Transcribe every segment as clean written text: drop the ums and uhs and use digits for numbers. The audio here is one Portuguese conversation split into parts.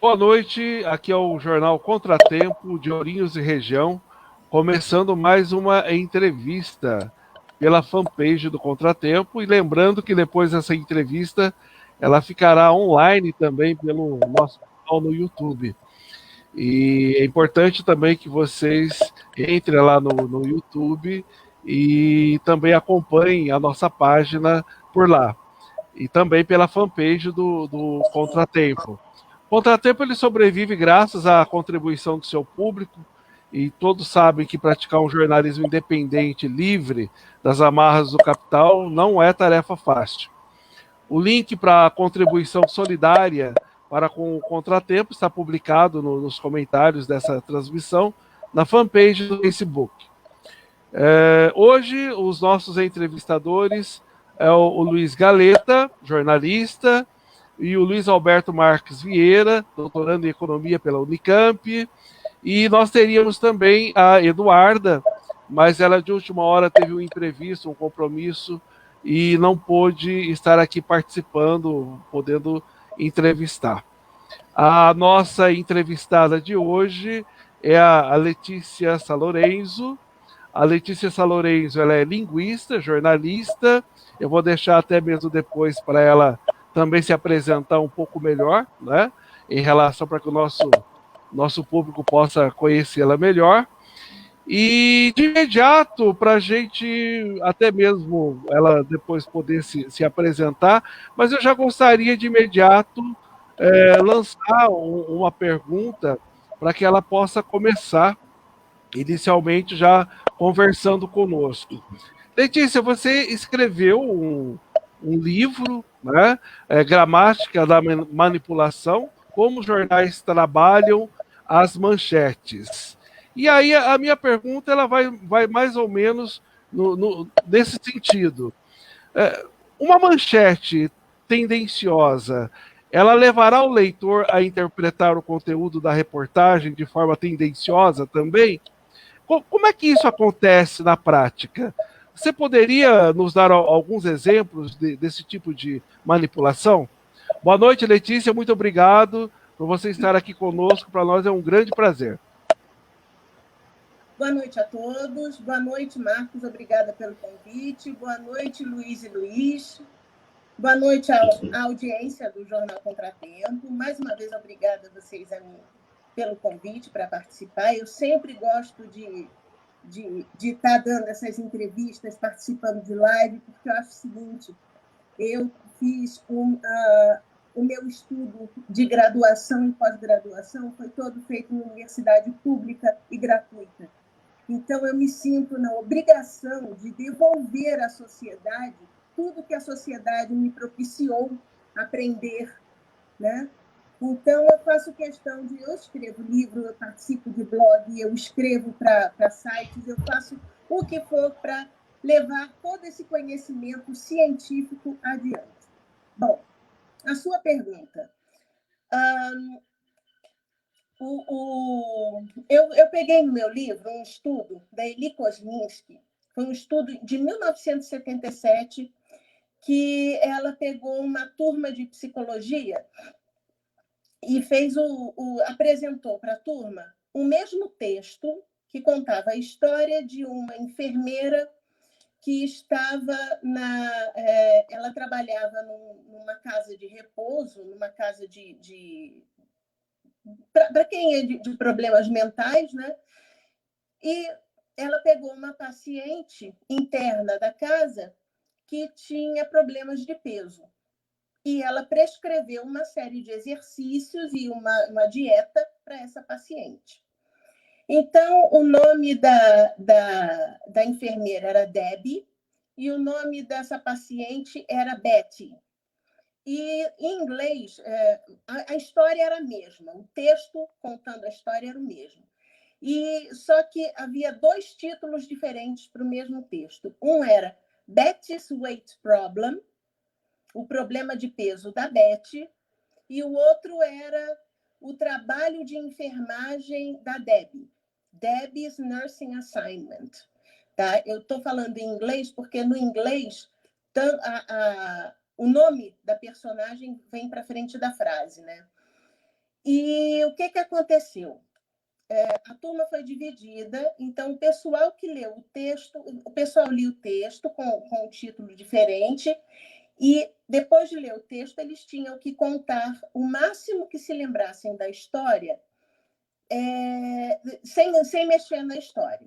Boa noite, aqui é o Jornal Contratempo de Ourinhos e Região, começando mais uma entrevista pela fanpage do Contratempo, e lembrando que depois dessa entrevista ela ficará online também pelo nosso canal no YouTube. E é importante também que vocês entrem lá no YouTube e também acompanhem a nossa página por lá. E também pela fanpage do Contratempo. O Contratempo ele sobrevive graças à contribuição do seu público, e todos sabem que praticar um jornalismo independente, livre das amarras do capital, não é tarefa fácil. O link para a contribuição solidária para com o Contratempo está publicado nos comentários dessa transmissão na fanpage do Facebook. Hoje, os nossos entrevistadores é o Luiz Galeta, jornalista, e o Luiz Alberto Marques Vieira, doutorando em Economia pela Unicamp, e nós teríamos também a Eduarda, mas ela de última hora teve um imprevisto, um compromisso, e não pôde estar aqui participando, podendo entrevistar. A nossa entrevistada de hoje é a Letícia Salorenzo. A Letícia Salorenzo, ela é linguista, jornalista. Eu vou deixar até mesmo depois para ela também se apresentar um pouco melhor, né, em relação para que o nosso público possa conhecê-la melhor. E de imediato, para a gente até mesmo ela depois poder se apresentar, mas eu já gostaria de imediato lançar uma pergunta para que ela possa começar inicialmente já conversando conosco. Letícia, você escreveu um livro, né, Gramática da Manipulação, como os jornais trabalham as manchetes. E aí a minha pergunta ela vai mais ou menos nesse sentido. Uma manchete tendenciosa, ela levará o leitor a interpretar o conteúdo da reportagem de forma tendenciosa também? Como é que isso acontece na prática? Você poderia nos dar alguns exemplos desse tipo de manipulação? Boa noite, Letícia, muito obrigado por você estar aqui conosco, para nós é um grande prazer. Boa noite a todos, boa noite, Marcos, obrigada pelo convite, boa noite, Luiz e Luiz, boa noite à audiência do Jornal Contratempo, mais uma vez obrigada a vocês pelo convite para participar. Eu sempre gosto de estar dando essas entrevistas, participando de live, porque eu acho o seguinte, eu fiz o meu estudo de graduação e pós-graduação foi todo feito em universidade pública e gratuita. Então, eu me sinto na obrigação de devolver à sociedade tudo que a sociedade me propiciou aprender, né? Então, eu faço questão de... Eu escrevo livro, eu participo de blog, eu escrevo para sites, eu faço o que for para levar todo esse conhecimento científico adiante. Bom, a sua pergunta. Eu peguei no meu livro um estudo da Eli Kosminski, foi um estudo de 1977, que ela pegou uma turma de psicologia e apresentou para a turma o mesmo texto que contava a história de uma enfermeira que estava ela trabalhava numa casa de repouso, numa casa para quem é de problemas mentais, né? E ela pegou uma paciente interna da casa que tinha problemas de peso. E ela prescreveu uma série de exercícios e uma dieta para essa paciente. Então, o nome da enfermeira era Debbie e o nome dessa paciente era Betty. E, em inglês, a história era a mesma, o texto contando a história era o mesmo. Só que havia 2 títulos diferentes para o mesmo texto. Um era Betty's Weight Problem, o problema de peso da Betty, e o outro era o trabalho de enfermagem da Debbie, Debbie's Nursing Assignment. Tá? Eu estou falando em inglês porque, no inglês, o nome da personagem vem para frente da frase, né? E o que aconteceu? A turma foi dividida, então o pessoal que leu o texto, o pessoal lia o texto com um título diferente, e depois de ler o texto, eles tinham que contar o máximo que se lembrassem da história, sem mexer na história.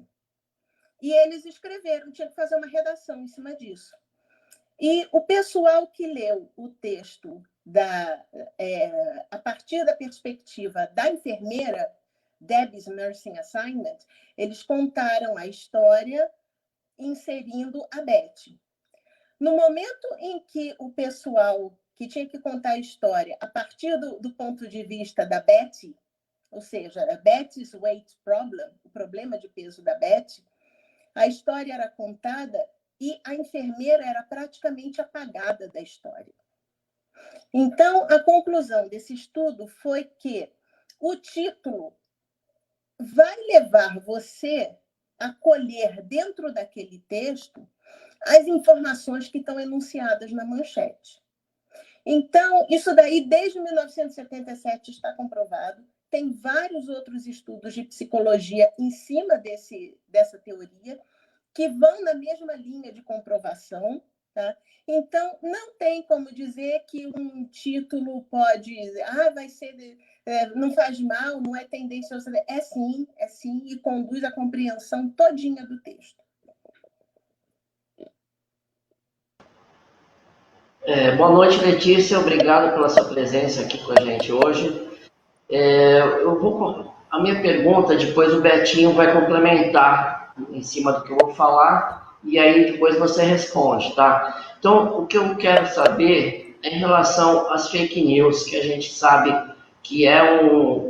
E eles escreveram, tinha que fazer uma redação em cima disso. E o pessoal que leu o texto a partir da perspectiva da enfermeira, Debbie's Nursing Assignment, eles contaram a história inserindo a Beth. No momento em que o pessoal que tinha que contar a história a partir do ponto de vista da Beth, ou seja, a Beth's Weight Problem, o problema de peso da Beth, a história era contada e a enfermeira era praticamente apagada da história. Então, a conclusão desse estudo foi que o título vai levar você a colher dentro daquele texto as informações que estão enunciadas na manchete. Então, isso daí, desde 1977, está comprovado. Tem vários outros estudos de psicologia em cima dessa teoria, que vão na mesma linha de comprovação. Tá? Então, não tem como dizer que um título pode... vai ser... não faz mal, não é tendencioso. É sim, e conduz à compreensão todinha do texto. Boa noite, Letícia. Obrigado pela sua presença aqui com a gente hoje. A minha pergunta, depois o Betinho vai complementar em cima do que eu vou falar, e aí depois você responde, tá? Então, o que eu quero saber é em relação às fake news, que a gente sabe que é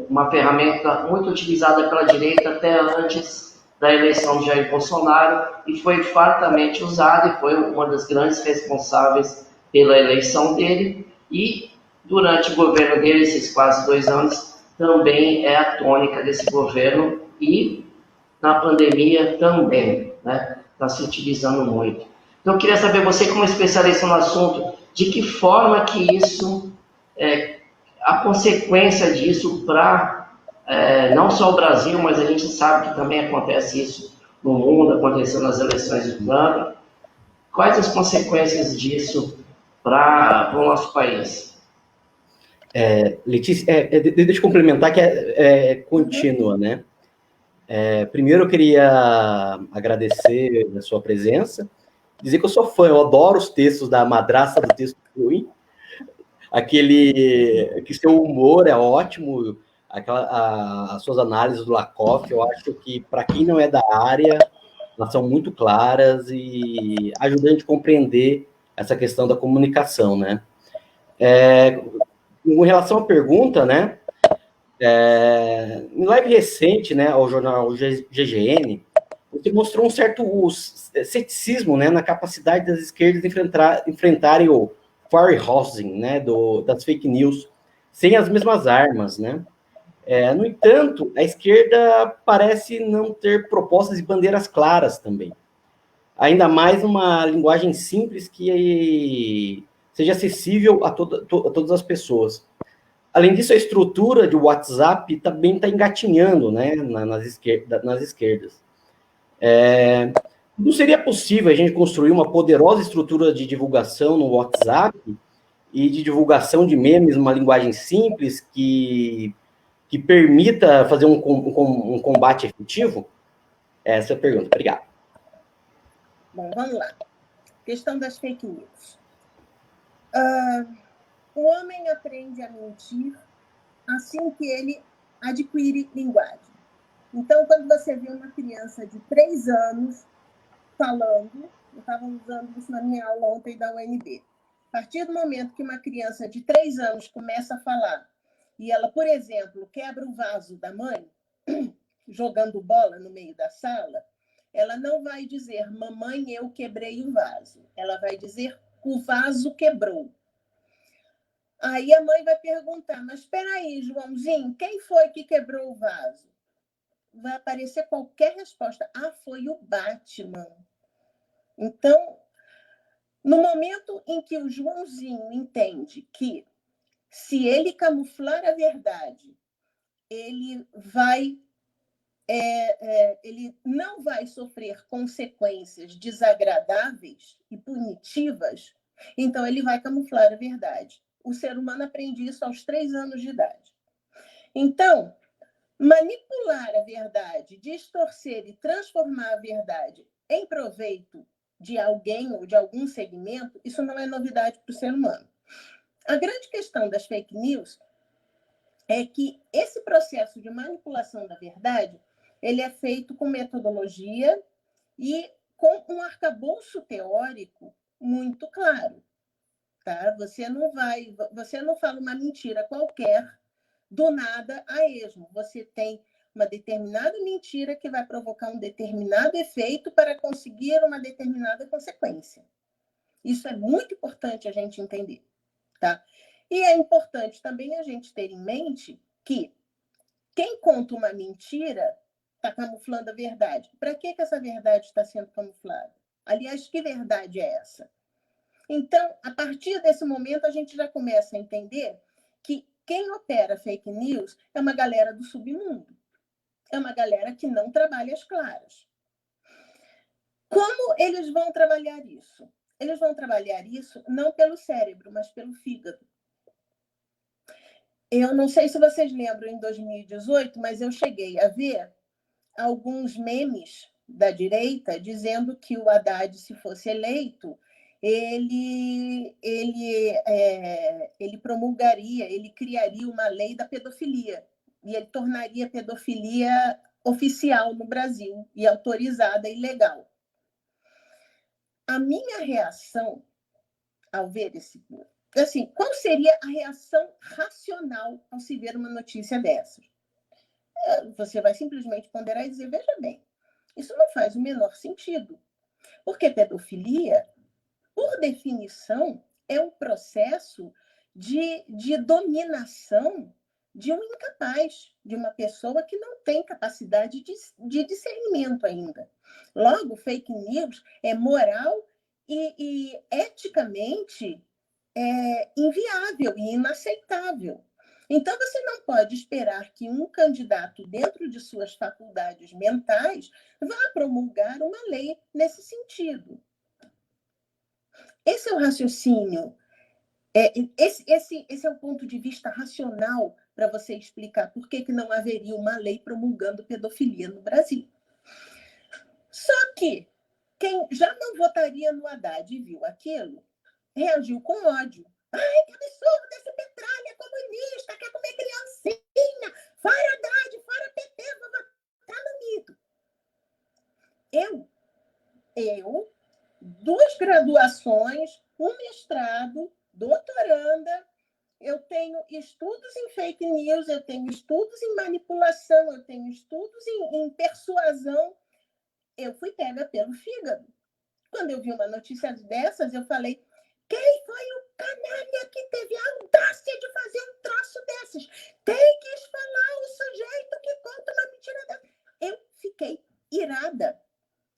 uma ferramenta muito utilizada pela direita até antes da eleição de Jair Bolsonaro, e foi fartamente usada, e foi uma das grandes responsáveis pela eleição dele, e durante o governo dele, esses quase 2 anos, também é a tônica desse governo, e na pandemia também, né? Está se utilizando muito. Então, eu queria saber, você como especialista no assunto, de que forma que isso, a consequência disso para não só o Brasil, mas a gente sabe que também acontece isso no mundo, aconteceu nas eleições do Trump. Quais as consequências disso para o nosso país? Letícia, deixa eu complementar que é contínua, né? Primeiro eu queria agradecer a sua presença, dizer que eu sou fã, eu adoro os textos da Madraça do Texto Ruim, que seu humor é ótimo, as suas análises do Lakoff, eu acho que para quem não é da área, elas são muito claras e ajudam a gente a compreender essa questão da comunicação, né? Com relação à pergunta, né? Em live recente, né, ao jornal GGN, você mostrou um certo ceticismo, né, na capacidade das esquerdas de enfrentarem o firehousing, né, das fake news, sem as mesmas armas, né? No entanto, a esquerda parece não ter propostas e bandeiras claras também. Ainda mais uma linguagem simples que seja acessível a todas as pessoas. Além disso, a estrutura de WhatsApp também está engatinhando, né, nas esquerdas. Não seria possível a gente construir uma poderosa estrutura de divulgação no WhatsApp e de divulgação de memes numa linguagem simples que permita fazer um combate efetivo? Essa é a pergunta. Obrigado. Bom, vamos lá. Questão das fake news. O homem aprende a mentir assim que ele adquire linguagem. Então, quando você vê uma criança de 3 anos falando, eu estava usando isso na minha aula ontem da UNB, a partir do momento que uma criança de 3 anos começa a falar, e ela, por exemplo, quebra o vaso da mãe, jogando bola no meio da sala, ela não vai dizer, mamãe, eu quebrei o vaso. Ela vai dizer, o vaso quebrou. Aí a mãe vai perguntar, mas espera aí, Joãozinho, quem foi que quebrou o vaso? Vai aparecer qualquer resposta. Foi o Batman. Então, no momento em que o Joãozinho entende que Se ele camuflar a verdade, ele não vai sofrer consequências desagradáveis e punitivas, então ele vai camuflar a verdade. O ser humano aprende isso aos 3 anos de idade. Então, manipular a verdade, distorcer e transformar a verdade em proveito de alguém ou de algum segmento, isso não é novidade para o ser humano. A grande questão das fake news é que esse processo de manipulação da verdade, ele é feito com metodologia e com um arcabouço teórico muito claro, tá? Você não fala uma mentira qualquer do nada a esmo. Você tem uma determinada mentira que vai provocar um determinado efeito para conseguir uma determinada consequência. Isso é muito importante a gente entender, tá? E é importante também a gente ter em mente que quem conta uma mentira está camuflando a verdade. Para que essa verdade está sendo camuflada? Aliás, que verdade é essa? Então, a partir desse momento, a gente já começa a entender que quem opera fake news é uma galera do submundo. É uma galera que não trabalha às claras. Como eles vão trabalhar isso? Eles vão trabalhar isso não pelo cérebro, mas pelo fígado. Eu não sei se vocês lembram em 2018, mas eu cheguei a ver alguns memes da direita dizendo que o Haddad, se fosse eleito, ele promulgaria, ele criaria uma lei da pedofilia e ele tornaria a pedofilia oficial no Brasil e autorizada e legal. A minha reação ao ver esse... Assim, qual seria a reação racional ao se ver uma notícia dessas? Você vai simplesmente ponderar e dizer, veja bem, isso não faz o menor sentido. Porque pedofilia, por definição, é um processo de dominação de um incapaz, de uma pessoa que não tem capacidade de discernimento ainda. Logo, fake news é moral e eticamente inviável e inaceitável. Então, você não pode esperar que um candidato, dentro de suas faculdades mentais, vá promulgar uma lei nesse sentido. Esse é o raciocínio. Esse é o ponto de vista racional para você explicar por que não haveria uma lei promulgando pedofilia no Brasil. Só que quem já não votaria no Haddad e viu aquilo, reagiu com ódio. Ai, que absurdo, esse petralha comunista, quer comer criancinha, fora Haddad, fora PT, vou votar no mito. Eu, 2 graduações, um mestrado, doutoranda, eu tenho estudos em fake news, eu tenho estudos em manipulação, eu tenho estudos em persuasão. Eu fui pega pelo fígado. Quando eu vi uma notícia dessas, eu falei, quem foi o canalha que teve a audácia de fazer um troço desses? Quem quis falar o sujeito que conta uma mentira dessa? Eu fiquei irada.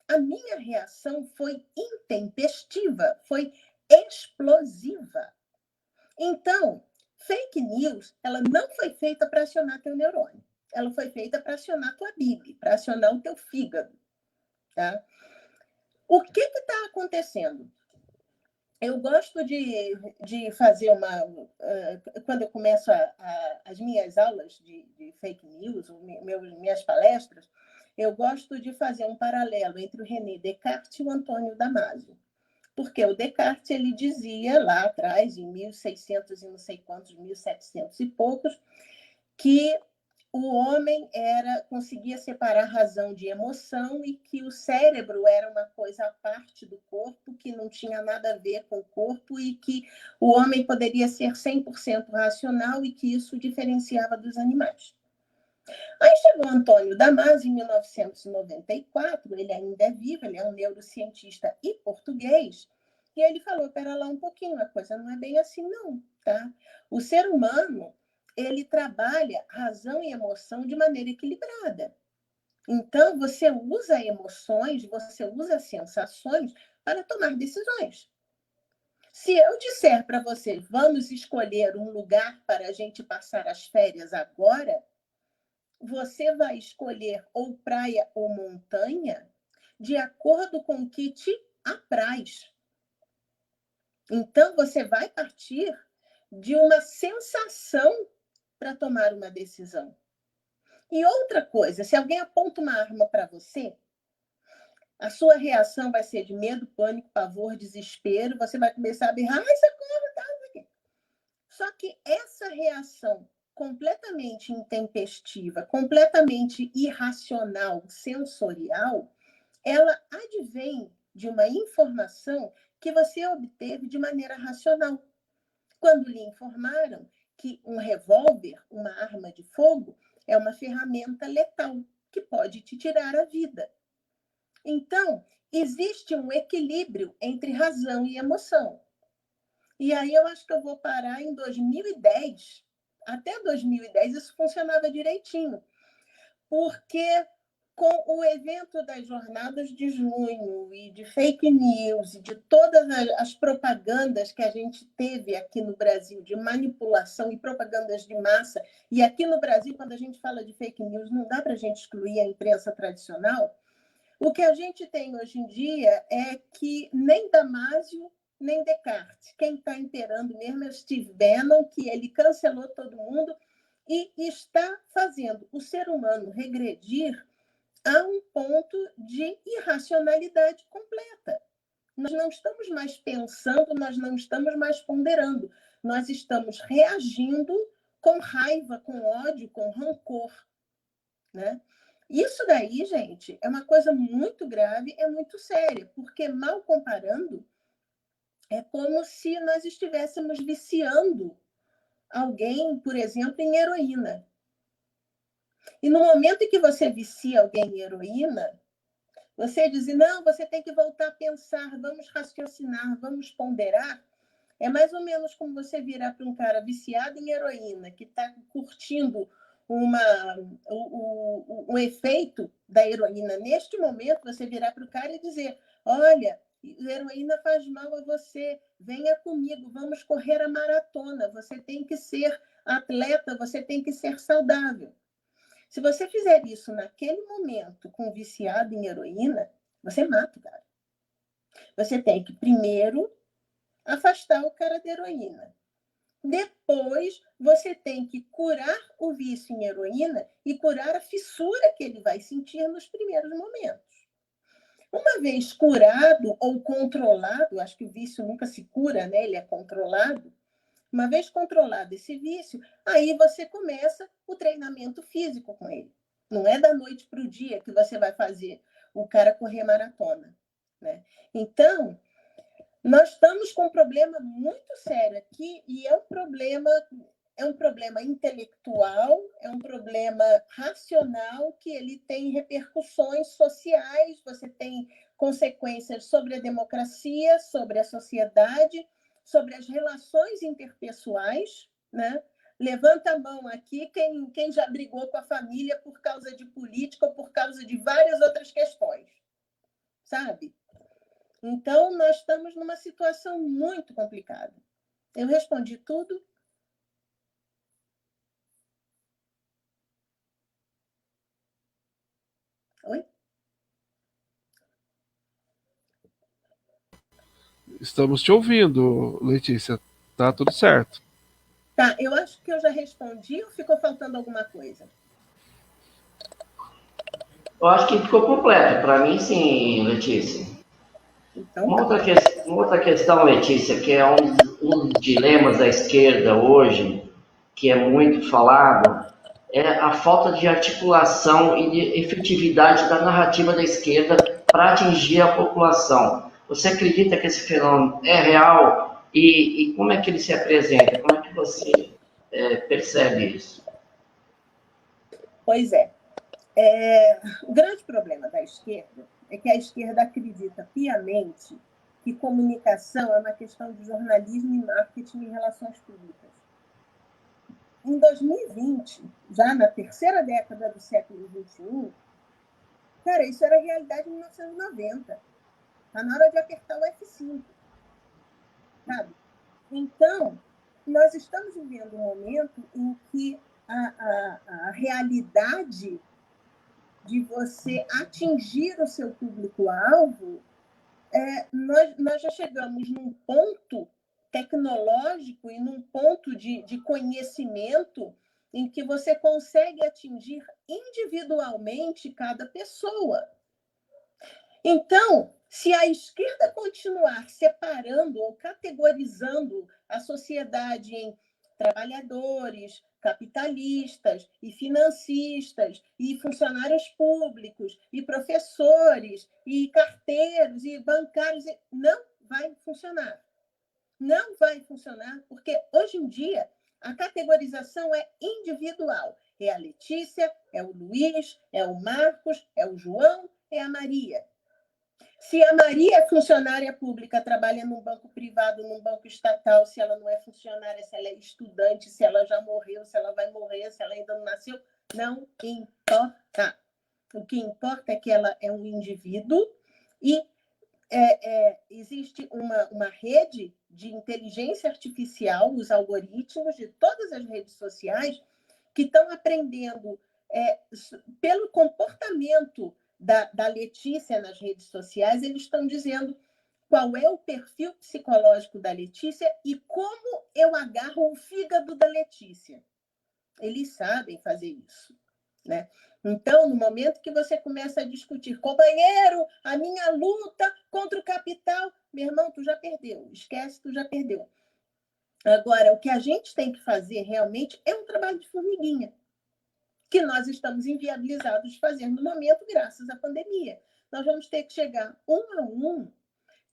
A minha reação foi intempestiva, foi explosiva. Então, fake news, ela não foi feita para acionar teu neurônio. Ela foi feita para acionar tua bile, para acionar o teu fígado. Tá? O que está acontecendo? Eu gosto de fazer uma... Quando eu começo as minhas aulas de fake news, minhas palestras, eu gosto de fazer um paralelo entre o René Descartes e o Antônio Damasio. Porque o Descartes, ele dizia lá atrás, em 1600 e não sei quantos, 1700 e poucos, que o homem conseguia separar razão de emoção e que o cérebro era uma coisa à parte do corpo, que não tinha nada a ver com o corpo e que o homem poderia ser 100% racional e que isso diferenciava dos animais. Aí chegou Antônio Damasio, em 1994, ele ainda é vivo, ele é um neurocientista e português, e ele falou, espera lá um pouquinho, a coisa não é bem assim não, tá? O ser humano, ele trabalha razão e emoção de maneira equilibrada. Então, você usa emoções, você usa sensações para tomar decisões. Se eu disser para vocês, vamos escolher um lugar para a gente passar as férias agora, você vai escolher ou praia ou montanha de acordo com o que te apraz. Então, você vai partir de uma sensação para tomar uma decisão. E outra coisa, se alguém aponta uma arma para você, a sua reação vai ser de medo, pânico, pavor, desespero, você vai começar a berrar, socorro, tá aqui. Só que essa reação completamente intempestiva, completamente irracional, sensorial, ela advém de uma informação que você obteve de maneira racional. Quando lhe informaram que um revólver, uma arma de fogo, é uma ferramenta letal que pode te tirar a vida. Então, existe um equilíbrio entre razão e emoção. E aí eu acho que eu vou parar em 2010. Até 2010 isso funcionava direitinho. Porque com o evento das jornadas de junho e de fake news e de todas as propagandas que a gente teve aqui no Brasil de manipulação e propagandas de massa, e aqui no Brasil, quando a gente fala de fake news, não dá para a gente excluir a imprensa tradicional, o que a gente tem hoje em dia é que nem Damásio, nem Descartes. Quem está imperando mesmo é o Steve Bannon, que ele cancelou todo mundo e está fazendo o ser humano regredir a um ponto de irracionalidade completa. Nós não estamos mais pensando, nós não estamos mais ponderando. Nós estamos reagindo com raiva, com ódio, com rancor, né? Isso daí, gente, é uma coisa muito grave, é muito séria, porque, mal comparando, é como se nós estivéssemos viciando alguém, por exemplo, em heroína. E no momento em que você vicia alguém em heroína, você diz, não, você tem que voltar a pensar, vamos raciocinar, vamos ponderar. É mais ou menos como você virar para um cara viciado em heroína, que está curtindo o efeito da heroína. Neste momento, você virar para o cara e dizer, olha, a heroína faz mal a você, venha comigo, vamos correr a maratona, você tem que ser atleta, você tem que ser saudável. Se você fizer isso naquele momento com viciado em heroína, você mata o cara. Você tem que primeiro afastar o cara da heroína. Depois, você tem que curar o vício em heroína e curar a fissura que ele vai sentir nos primeiros momentos. Uma vez curado ou controlado, acho que o vício nunca se cura, né? Ele é controlado. Uma vez controlado esse vício, aí você começa o treinamento físico com ele. Não é da noite para o dia que você vai fazer o cara correr maratona, né? Então, nós estamos com um problema muito sério aqui e é um problema intelectual, é um problema racional que ele tem repercussões sociais, você tem consequências sobre a democracia, sobre a sociedade, sobre as relações interpessoais, né? Levanta a mão aqui quem já brigou com a família por causa de política ou por causa de várias outras questões, sabe? Então, nós estamos numa situação muito complicada. Eu respondi tudo? Oi? Estamos te ouvindo, Letícia. Tá tudo certo. Tá, eu acho que eu já respondi ou ficou faltando alguma coisa? Eu acho que ficou completo. Para mim, sim, Letícia. Então, uma outra questão, Letícia, que é um dos dilemas da esquerda hoje, que é muito falado, é a falta de articulação e de efetividade da narrativa da esquerda para atingir a população. Você acredita que esse fenômeno é real? E como é que ele se apresenta? Como é que você percebe isso? Pois é. O grande problema da esquerda é que a esquerda acredita piamente que comunicação é uma questão de jornalismo e marketing em relações públicas. Em 2020, já na terceira década do século XXI, cara, isso era realidade em 1990. Está na hora de apertar o F5. sabe? Então, nós estamos vivendo um momento em que a realidade de você atingir o seu público-alvo, nós já chegamos num ponto tecnológico e num ponto de conhecimento em que você consegue atingir individualmente cada pessoa. Então, se a esquerda continuar separando ou categorizando a sociedade em trabalhadores, capitalistas e financistas, e funcionários públicos, e professores, e carteiros, e bancários, não vai funcionar. Não vai funcionar, porque hoje em dia a categorização é individual. É a Letícia, é o Luiz, é o Marcos, é o João, é a Maria. Se a Maria é funcionária pública, trabalha num banco privado, num banco estatal, se ela não é funcionária, se ela é estudante, se ela já morreu, se ela vai morrer, se ela ainda não nasceu, não importa. O que importa é que ela é um indivíduo e existe uma rede de inteligência artificial, os algoritmos de todas as redes sociais, que estão aprendendo pelo comportamento da Letícia nas redes sociais, eles estão dizendo qual é o perfil psicológico da Letícia e como eu agarro o fígado da Letícia. Eles sabem fazer isso, né? Então, no momento que você começa a discutir, companheiro, a minha luta contra o capital, meu irmão, tu já perdeu, esquece, tu já perdeu. Agora, o que a gente tem que fazer realmente é um trabalho de formiguinha, que nós estamos inviabilizados de fazer no momento, graças à pandemia. Nós vamos ter que chegar um a um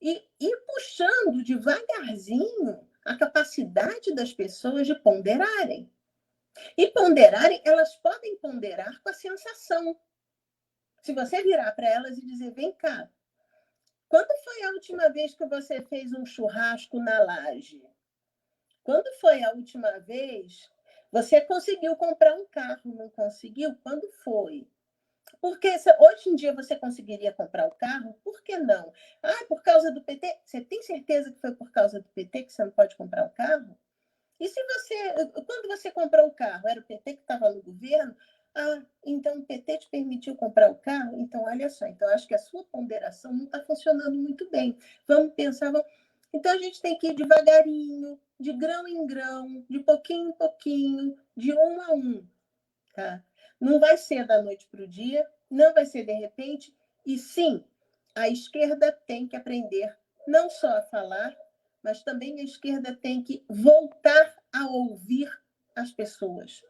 e ir puxando devagarzinho a capacidade das pessoas de ponderarem. E ponderarem, elas podem ponderar com a sensação. Se você virar para elas e dizer, vem cá, quando foi a última vez que você fez um churrasco na laje? Quando foi a última vez você conseguiu comprar um carro? Não conseguiu? Quando foi? Porque hoje em dia você conseguiria comprar o carro? Por que não? Por causa do PT? Você tem certeza que foi por causa do PT que você não pode comprar o carro? E se quando você comprou o carro, era o PT que estava no governo? Então o PT te permitiu comprar o carro? Então, olha só, então acho que a sua ponderação não está funcionando muito bem. Vamos pensar. Então a gente tem que ir devagarinho, de grão em grão, de pouquinho em pouquinho, de um a um. Tá? Não vai ser da noite para o dia, não vai ser de repente. E sim, a esquerda tem que aprender não só a falar, mas também a esquerda tem que voltar a ouvir as pessoas.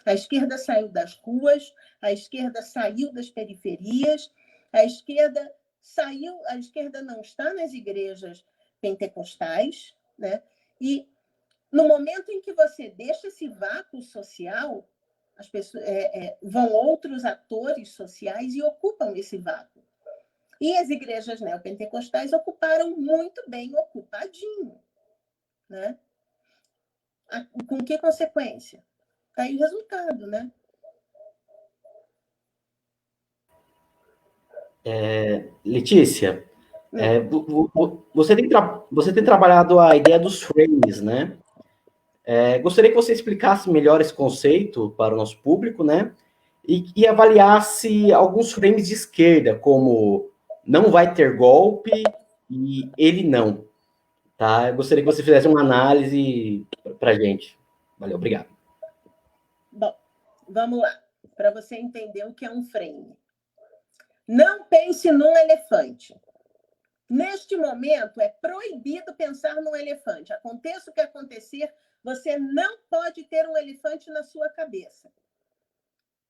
A esquerda saiu das ruas, a esquerda saiu das periferias, a esquerda não está nas igrejas pentecostais, né? E no momento em que você deixa esse vácuo social, as pessoas, vão outros atores sociais e ocupam esse vácuo. E as igrejas neopentecostais ocuparam muito bem, ocupadinho. Né? Com que consequência? Está aí o resultado, né? Letícia, você tem trabalhado a ideia dos frames, né? Gostaria que você explicasse melhor esse conceito para o nosso público, né? E avaliasse alguns frames de esquerda, como não vai ter golpe e ele não. Tá? Eu gostaria que você fizesse uma análise para a gente. Valeu, obrigado. Bom, vamos lá, para você entender o que é um frame. Não pense num elefante. Neste momento, é proibido pensar num elefante. Aconteça o que acontecer, você não pode ter um elefante na sua cabeça.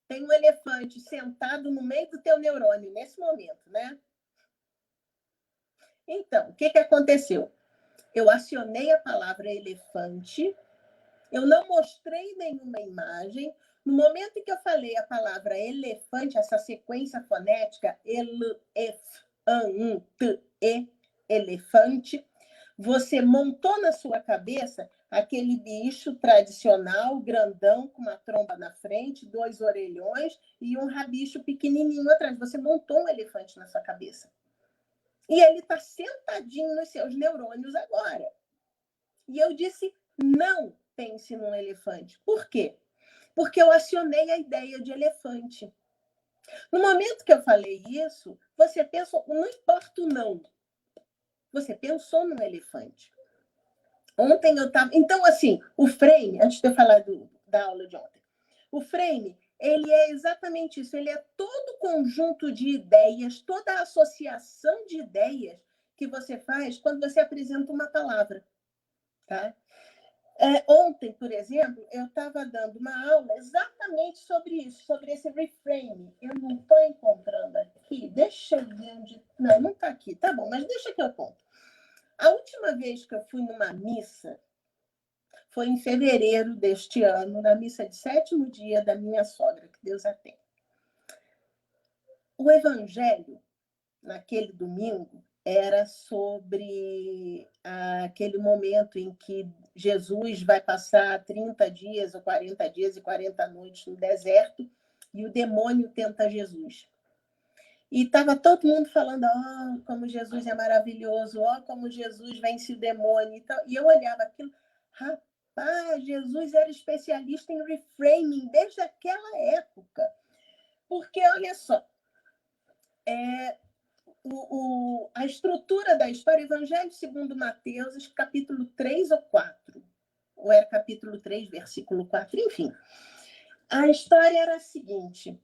Tem um elefante sentado no meio do teu neurônio nesse momento, né? Então, o que aconteceu? Eu acionei a palavra elefante, eu não mostrei nenhuma imagem. No momento em que eu falei a palavra elefante, essa sequência fonética, elefante, você montou na sua cabeça aquele bicho tradicional, grandão, com uma tromba na frente, 2 orelhões e um rabicho pequenininho atrás. Você montou um elefante na sua cabeça. E ele está sentadinho nos seus neurônios agora. E eu disse, não pense num elefante. Por quê? Porque eu acionei a ideia de elefante. No momento que eu falei isso, você pensou, não importa o não, você pensou num elefante. Ontem eu estava... Então, assim, o frame, antes de eu falar da aula de ontem, o frame, ele é exatamente isso, ele é todo o conjunto de ideias, toda a associação de ideias que você faz quando você apresenta uma palavra. Tá? Ontem, por exemplo, eu estava dando uma aula exatamente sobre isso, sobre esse reframe. Eu não estou encontrando aqui. Deixa eu ver onde... Não está aqui. Tá bom, mas deixa que eu conto. A última vez que eu fui numa missa foi em fevereiro deste ano, na missa de 7º dia da minha sogra, que Deus a tenha. O evangelho, naquele domingo, era sobre aquele momento em que Jesus vai passar 30 dias ou 40 dias e 40 noites no deserto e o demônio tenta Jesus. E estava todo mundo falando, como Jesus é maravilhoso, como Jesus vence o demônio. E eu olhava aquilo, rapaz, Jesus era especialista em reframing desde aquela época. Porque, olha só, a estrutura da história, Evangelho segundo Mateus, capítulo 3 ou 4, ou era capítulo 3, versículo 4, enfim. A história era a seguinte,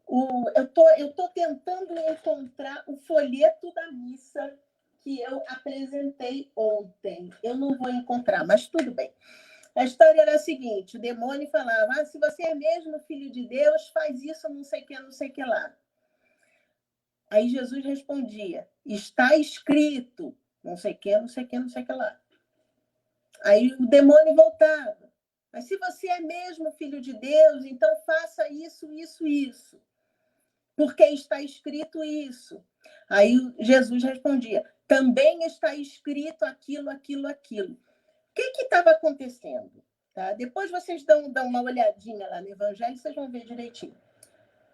eu estou tentando encontrar o folheto da missa que eu apresentei ontem. Eu não vou encontrar, mas tudo bem. A história era a seguinte, o demônio falava, se você é mesmo filho de Deus, faz isso, não sei o que lá. Aí Jesus respondia, está escrito, não sei o que lá. Aí o demônio voltava, mas se você é mesmo filho de Deus, então faça isso, porque está escrito isso. Aí Jesus respondia, também está escrito aquilo. O que estava acontecendo? Tá? Depois vocês dão uma olhadinha lá no Evangelho, vocês vão ver direitinho.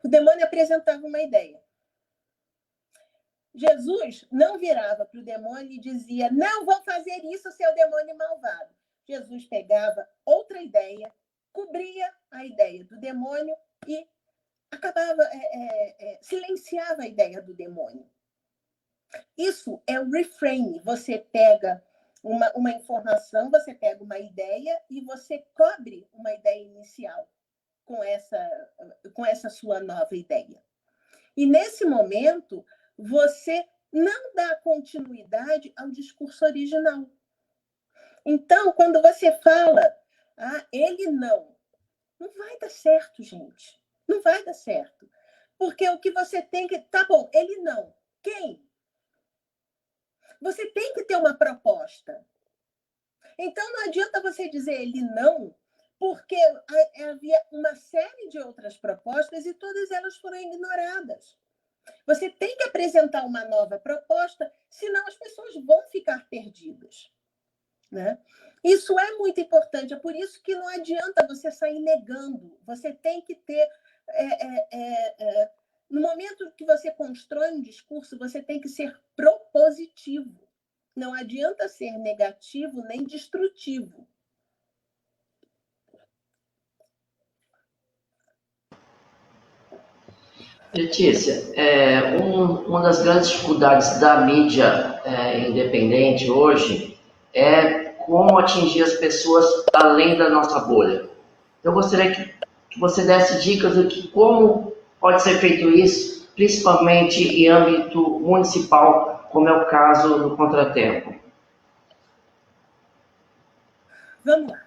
O demônio apresentava uma ideia. Jesus não virava para o demônio e dizia, não vou fazer isso, seu demônio malvado. Jesus pegava outra ideia, cobria a ideia do demônio e acabava, silenciava a ideia do demônio. Isso é o reframe. Você pega uma informação, você pega uma ideia e você cobre uma ideia inicial com essa sua nova ideia. E nesse momento, você não dá continuidade ao discurso original. Então, quando você fala, ele não vai dar certo, gente. Não vai dar certo. Porque o que você tem que... Tá bom, ele não. Quem? Você tem que ter uma proposta. Então, não adianta você dizer ele não, porque havia uma série de outras propostas e todas elas foram ignoradas. Você tem que apresentar uma nova proposta, senão as pessoas vão ficar perdidas. Né? Isso é muito importante, é por isso que não adianta você sair negando. Você tem que ter... no momento que você constrói um discurso, você tem que ser propositivo. Não adianta ser negativo nem destrutivo. Letícia, uma das grandes dificuldades da mídia independente hoje é como atingir as pessoas além da nossa bolha. Eu gostaria que você desse dicas de como pode ser feito isso, principalmente em âmbito municipal, como é o caso do Contratempo. Vamos lá.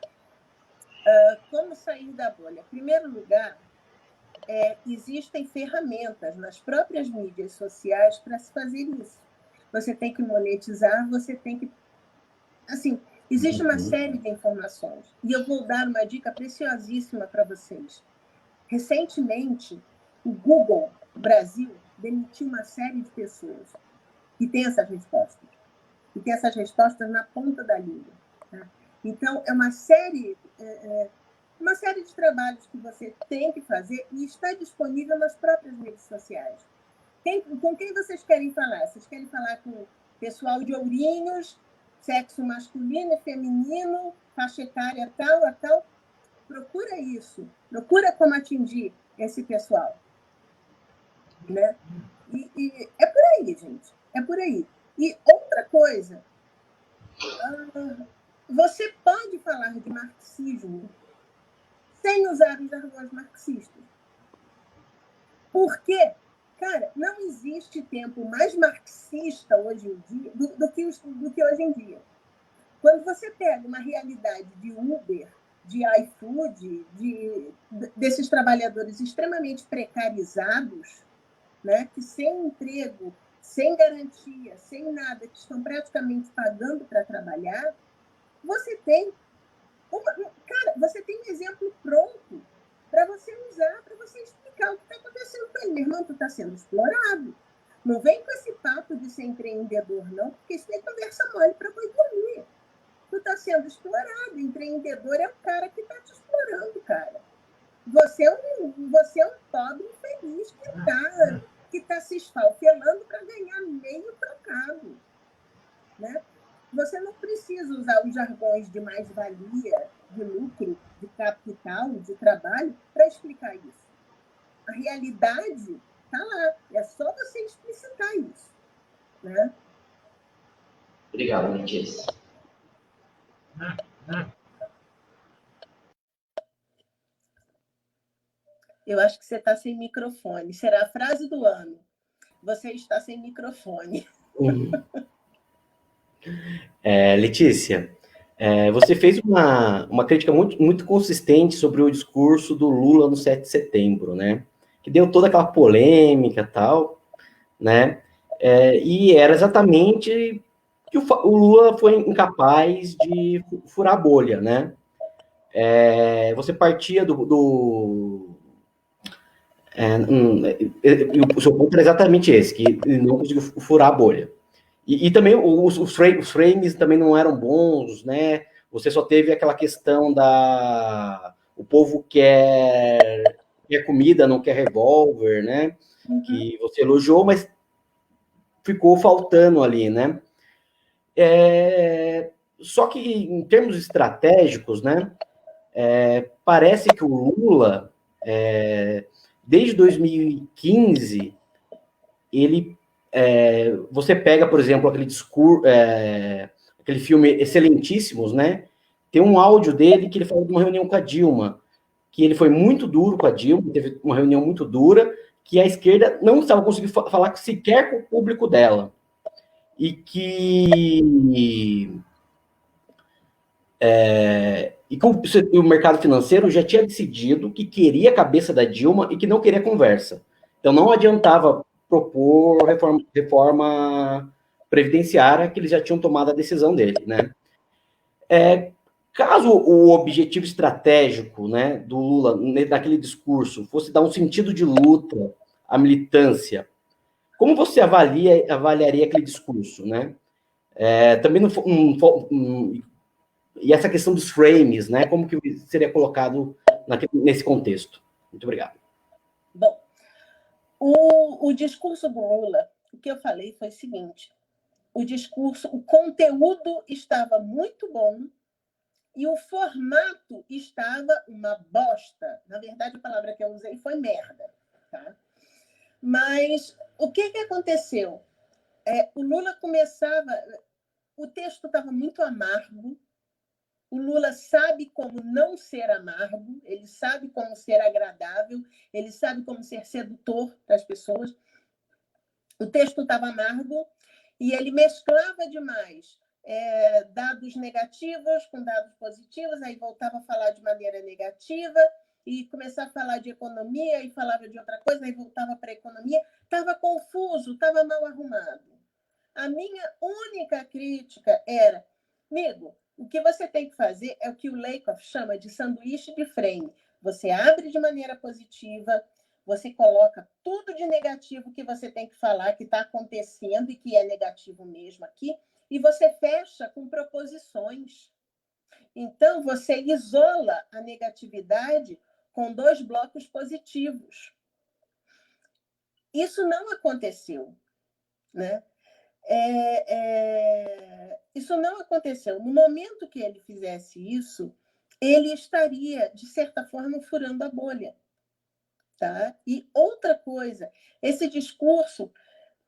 Como sair da bolha? Em primeiro lugar, existem ferramentas nas próprias mídias sociais para se fazer isso. Você tem que monetizar, você tem que... Assim, existe uma série de informações. E eu vou dar uma dica preciosíssima para vocês. Recentemente, o Google Brasil demitiu uma série de pessoas que têm essas respostas. E tem essas respostas na ponta da língua. Tá? Então, é uma série de trabalhos que você tem que fazer e está disponível nas próprias redes sociais. Com quem vocês querem falar? Vocês querem falar com o pessoal de Ourinhos, sexo masculino e feminino, faixa etária tal a tal. Procura isso, procura como atingir esse pessoal. Né? E é por aí, gente, é por aí. E outra coisa, você pode falar de marxismo sem usar os jargões marxistas. Por quê? Cara, não existe tempo mais marxista hoje em dia do que hoje em dia. Quando você pega uma realidade de Uber, de iFood, desses trabalhadores extremamente precarizados, né, que sem emprego, sem garantia, sem nada, que estão praticamente pagando para trabalhar, você tem você tem um exemplo pronto para você usar, para você explicar o que está acontecendo com ele. Meu irmão, tu está sendo explorado. Não vem com esse papo de ser empreendedor, não, porque isso é conversa mole para boi dormir. Tu está sendo explorado. Empreendedor é o cara que está te explorando, cara. Você é um pobre infeliz que tá se esfalfelando para ganhar meio trocado. Né? Você não precisa usar os jargões de mais-valia, de lucro, de capital, de trabalho, para explicar isso. A realidade está lá. É só você explicitar isso. Né? Obrigado, Letícia. Eu acho que você está sem microfone. Será a frase do ano. Você está sem microfone. Letícia, você fez uma crítica muito, muito consistente sobre o discurso do Lula no 7 de setembro, né? Que deu toda aquela polêmica e tal, né? E era exatamente que o Lula foi incapaz de furar a bolha, né? Você partia o seu ponto era exatamente esse, que ele não conseguiu furar a bolha. E também os frames também não eram bons, né? Você só teve aquela questão o povo quer comida, não quer revólver, né? Uhum. Que você elogiou, mas ficou faltando ali, né? Só que em termos estratégicos, né? Parece que o Lula, desde 2015, ele você pega, por exemplo, aquele discurso, aquele filme Excelentíssimos, né? Tem um áudio dele que ele falou de uma reunião com a Dilma, que ele foi muito duro com a Dilma, teve uma reunião muito dura, que a esquerda não estava conseguindo falar sequer com o público dela. E que o mercado financeiro já tinha decidido que queria a cabeça da Dilma e que não queria conversa. Então não adiantava propor reforma previdenciária, que eles já tinham tomado a decisão dele, né? Caso o objetivo estratégico, né, do Lula, naquele discurso, fosse dar um sentido de luta à militância, como você avaliaria aquele discurso, né? Também e essa questão dos frames, né? Como que seria colocado nesse contexto? Muito obrigado. Bom, o discurso do Lula, o que eu falei foi o seguinte: o conteúdo estava muito bom e o formato estava uma bosta. Na verdade, a palavra que eu usei foi merda. Tá? Mas o que aconteceu? O Lula começava... O texto estava muito amargo. O Lula sabe como não ser amargo, ele sabe como ser agradável, ele sabe como ser sedutor para as pessoas. O texto estava amargo e ele mesclava demais dados negativos com dados positivos, aí voltava a falar de maneira negativa e começava a falar de economia e falava de outra coisa, aí voltava para a economia. Estava confuso, estava mal arrumado. A minha única crítica era, amigo, o que você tem que fazer é o que o Lakoff chama de sanduíche de frame. Você abre de maneira positiva, você coloca tudo de negativo que você tem que falar, que está acontecendo e que é negativo mesmo aqui, e você fecha com proposições. Então, você isola a negatividade com 2 blocos positivos. Isso não aconteceu, né? Isso não aconteceu. No momento que ele fizesse isso, ele estaria, de certa forma, furando a bolha. Tá? E outra coisa, esse discurso,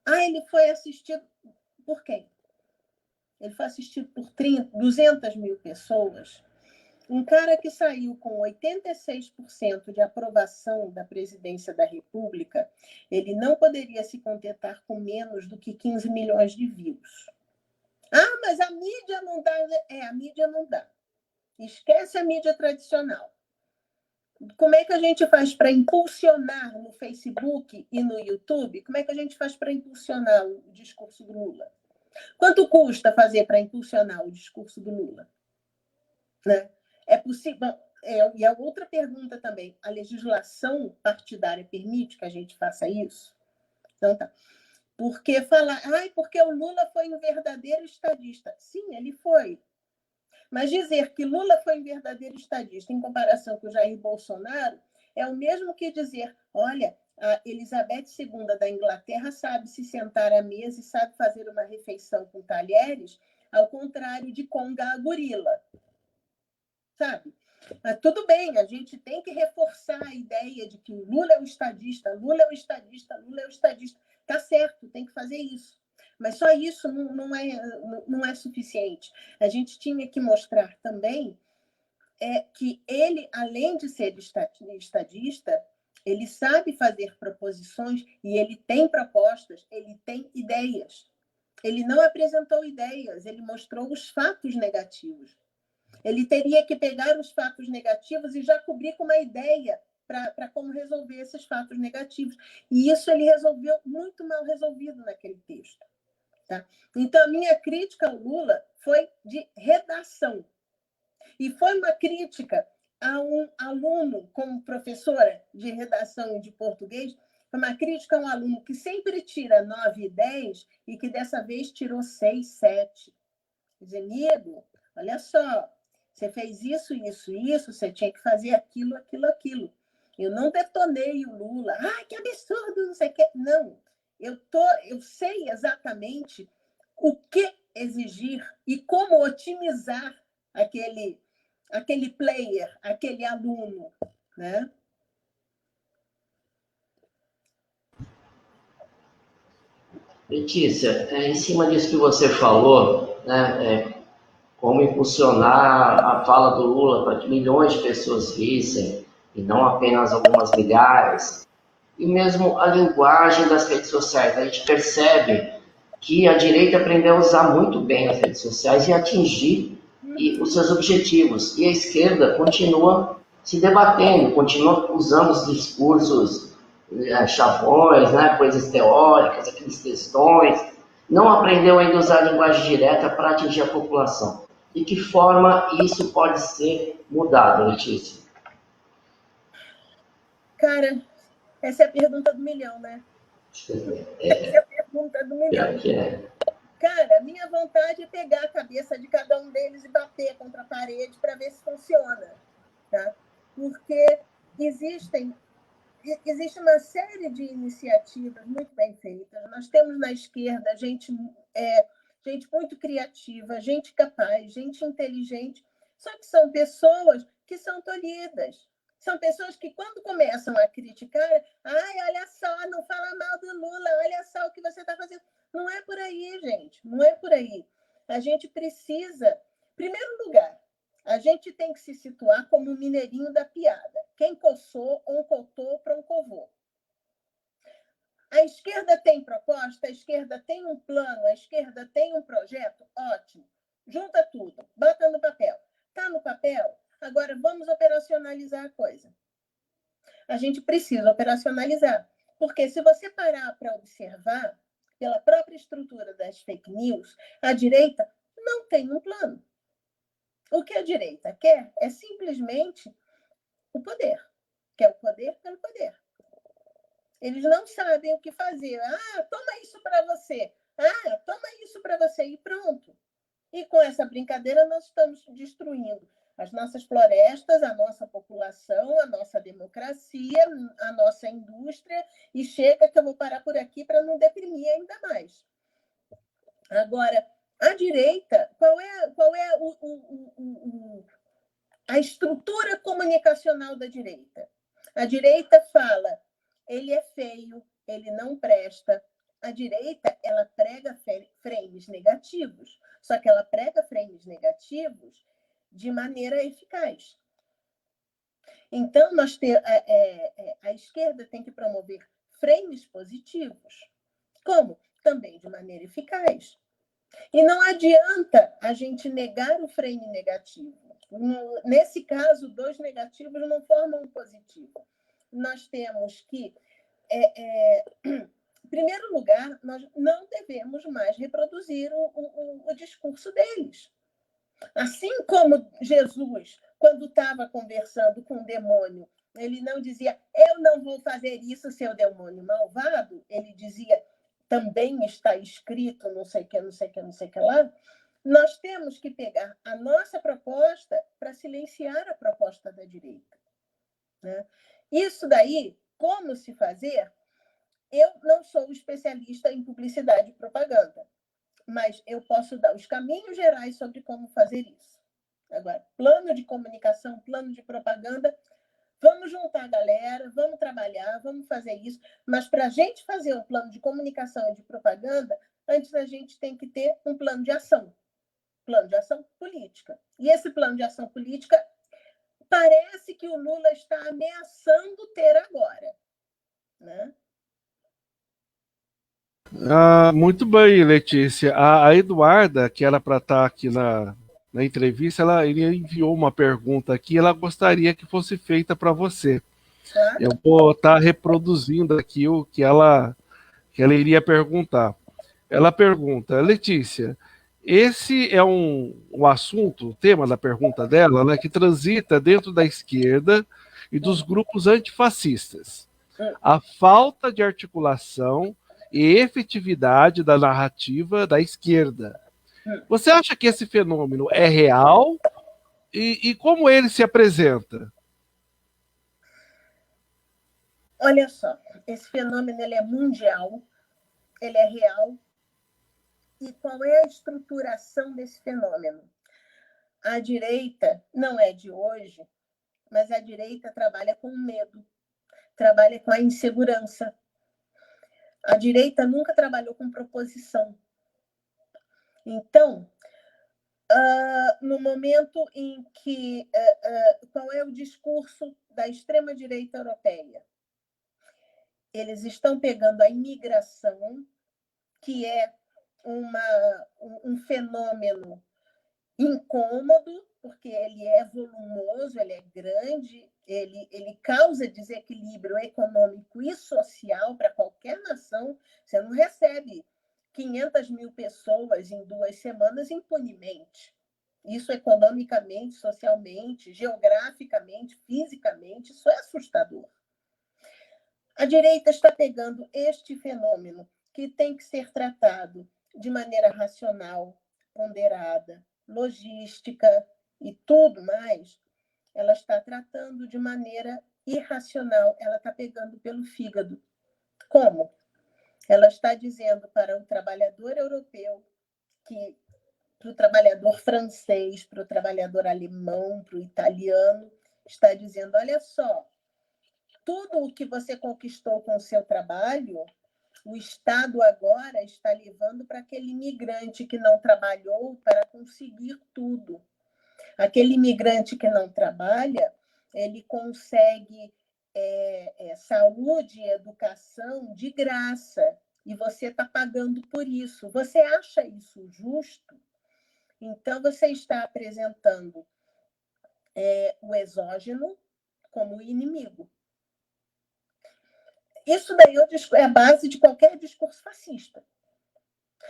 ele foi assistido por quem? Ele foi assistido por 200 mil pessoas. Um cara que saiu com 86% de aprovação da presidência da República, ele não poderia se contentar com menos do que 15 milhões de views. Mas a mídia não dá. A mídia não dá. Esquece a mídia tradicional. Como é que a gente faz para impulsionar no Facebook e no YouTube? Como é que a gente faz para impulsionar o discurso do Lula? Quanto custa fazer para impulsionar o discurso do Lula? Né? É possível? E a outra pergunta também, a legislação partidária permite que a gente faça isso? Então tá. Porque falar, porque o Lula foi um verdadeiro estadista. Sim, ele foi. Mas dizer que Lula foi um verdadeiro estadista em comparação com o Jair Bolsonaro é o mesmo que dizer, olha, a Elizabeth II da Inglaterra sabe se sentar à mesa e sabe fazer uma refeição com talheres, ao contrário de Conga a gorila. Sabe? Mas tudo bem, a gente tem que reforçar a ideia de que o Lula é o estadista, Lula é o estadista, Lula é o estadista. Tá certo, tem que fazer isso. Mas só isso não é suficiente. A gente tinha que mostrar também que ele, além de ser estadista, ele sabe fazer proposições e ele tem propostas, ele tem ideias. Ele não apresentou ideias, ele mostrou os fatos negativos. Ele teria que pegar os fatos negativos e já cobrir com uma ideia para como resolver esses fatos negativos. E isso ele resolveu muito mal resolvido naquele texto. Tá? Então, a minha crítica ao Lula foi de redação. E foi uma crítica a um aluno, como professora de redação de português, foi uma crítica a um aluno que sempre tira 9 e 10 e que dessa vez tirou 6, 7. Diz, amigo, olha só, você fez isso, isso, isso, você tinha que fazer aquilo, aquilo, aquilo. Eu não detonei o Lula. Que absurdo, não sei o quê. Não, eu sei exatamente o que exigir e como otimizar aquele player, aquele aluno, né? Letícia, em cima disso que você falou, né, como impulsionar a fala do Lula para que milhões de pessoas vissem, e não apenas algumas milhares, e mesmo a linguagem das redes sociais. A gente percebe que a direita aprendeu a usar muito bem as redes sociais e atingir os seus objetivos, e a esquerda continua se debatendo, continua usando os discursos chavões, né, coisas teóricas, aqueles textões, não aprendeu ainda a usar a linguagem direta para atingir a população. De que forma isso pode ser mudado, Letícia? Cara, essa é a pergunta do milhão, né? Essa é a pergunta do milhão. Cara, minha vontade é pegar a cabeça de cada um deles e bater contra a parede para ver se funciona. Tá? Porque existe uma série de iniciativas muito bem feitas. Nós temos na esquerda gente muito criativa, gente capaz, gente inteligente, só que são pessoas que são tolhidas. São pessoas que, quando começam a criticar, olha só, não fala mal do Lula, olha só o que você está fazendo. Não é por aí, gente, não é por aí. A gente precisa, em primeiro lugar, a gente tem que se situar como o mineirinho da piada. Quem coçou, um cotou para um covô. A esquerda tem proposta, a esquerda tem um plano, a esquerda tem um projeto, ótimo. Junta tudo, bota no papel. Está no papel? Agora vamos operacionalizar a coisa. A gente precisa operacionalizar. Porque se você parar para observar, pela própria estrutura das fake news, a direita não tem um plano. O que a direita quer é simplesmente o poder. Quer o poder pelo poder. Eles não sabem o que fazer. Toma isso para você. Toma isso para você e pronto. E com essa brincadeira nós estamos destruindo as nossas florestas, a nossa população, a nossa democracia, a nossa indústria. E chega que eu vou parar por aqui para não deprimir ainda mais. Agora, a direita, qual é a estrutura comunicacional da direita? A direita fala, ele é feio, ele não presta. A direita, ela prega frames negativos, só que ela prega frames negativos de maneira eficaz. Então, a esquerda tem que promover frames positivos. Como? Também de maneira eficaz. E não adianta a gente negar o frame negativo. Nesse caso, 2 negativos não formam um positivo. Nós temos que, em primeiro lugar, nós não devemos mais reproduzir o discurso deles. Assim como Jesus, quando estava conversando com o demônio, ele não dizia, eu não vou fazer isso, seu demônio malvado. Ele dizia, também está escrito, não sei o que, não sei o que, não sei o que lá. Nós temos que pegar a nossa proposta para silenciar a proposta da direita. Né? Isso daí, como se fazer? Eu não sou especialista em publicidade e propaganda, mas eu posso dar os caminhos gerais sobre como fazer isso. Agora, plano de comunicação, plano de propaganda, vamos juntar a galera, vamos trabalhar, vamos fazer isso, mas para a gente fazer um plano de comunicação e de propaganda, antes a gente tem que ter um plano de ação política. E esse plano de ação política parece que o Lula está ameaçando ter agora. Né? Muito bem, Letícia. A Eduarda, que era para estar aqui na entrevista, ela enviou uma pergunta aqui, ela gostaria que fosse feita para você. Tá? Eu vou estar reproduzindo aqui o que ela iria perguntar. Ela pergunta, Letícia, esse é um assunto, o tema da pergunta dela, né, que transita dentro da esquerda e dos grupos antifascistas. A falta de articulação e efetividade da narrativa da esquerda. Você acha que esse fenômeno é real? E como ele se apresenta? Olha só, esse fenômeno ele é mundial, ele é real. E qual é a estruturação desse fenômeno? A direita não é de hoje, mas a direita trabalha com medo, trabalha com a insegurança. A direita nunca trabalhou com proposição. Então, no momento em que... qual é o discurso da extrema-direita europeia? Eles estão pegando a imigração, que é um fenômeno incômodo, porque ele é volumoso, ele é grande, ele causa desequilíbrio econômico e social para qualquer nação. Você não recebe 500 mil pessoas em 2 semanas impunemente. Isso economicamente, socialmente, geograficamente, fisicamente, isso é assustador. A direita está pegando este fenômeno, que tem que ser tratado de maneira racional, ponderada, logística e tudo mais, ela está tratando de maneira irracional, ela está pegando pelo fígado. Como? Ela está dizendo para o trabalhador europeu, para o trabalhador francês, para o trabalhador alemão, para o italiano, está dizendo, olha só, tudo o que você conquistou com o seu trabalho, o Estado agora está levando para aquele imigrante que não trabalhou para conseguir tudo. Aquele imigrante que não trabalha, ele consegue saúde e educação de graça, e você está pagando por isso. Você acha isso justo? Então, você está apresentando o exógeno como inimigo. Isso daí é a base de qualquer discurso fascista.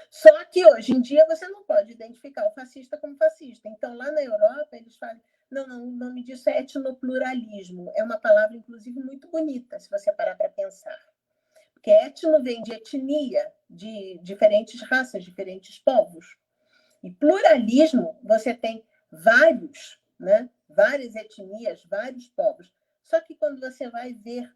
Só que hoje em dia você não pode identificar o fascista como fascista. Então, lá na Europa, eles falam, não, o nome disso é etnopluralismo. É uma palavra, inclusive, muito bonita, se você parar para pensar. Porque etno vem de etnia, de diferentes raças, diferentes povos. E pluralismo, você tem vários, né? Várias etnias, vários povos. Só que quando você vai ver